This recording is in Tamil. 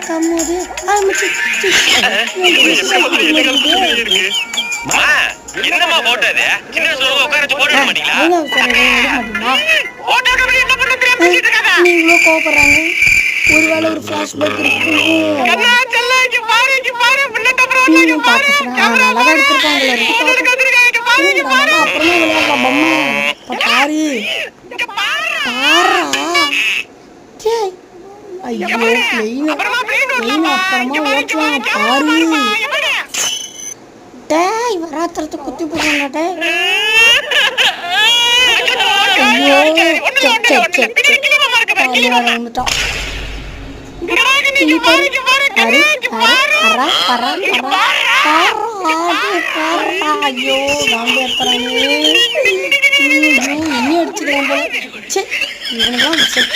கம்மியாது என்னமா போட்டது சின்ன சொல்லுங்க உட்கார வச்சு போட மாட்டீங்களா நீங்களோ கோபப்படுறாங்க ஒருவேளை ஒரு ஃபிளாஷ்பேக் இருக்கு நல்லாதான் எடுத்திருக்காங்களே அப்புறமா விளையாடலாம் பொம்மை பாரு ஐயோ அப்புறமா ஓட்டலாம் பாரு டேய் வராத்திரத்தை குத்தி போடுறாங்க ஐயோ வந்துட்டான் ஐயோ வாங்க இனி அடிச்சுக்கலாம் போல இவனுக்கு செட்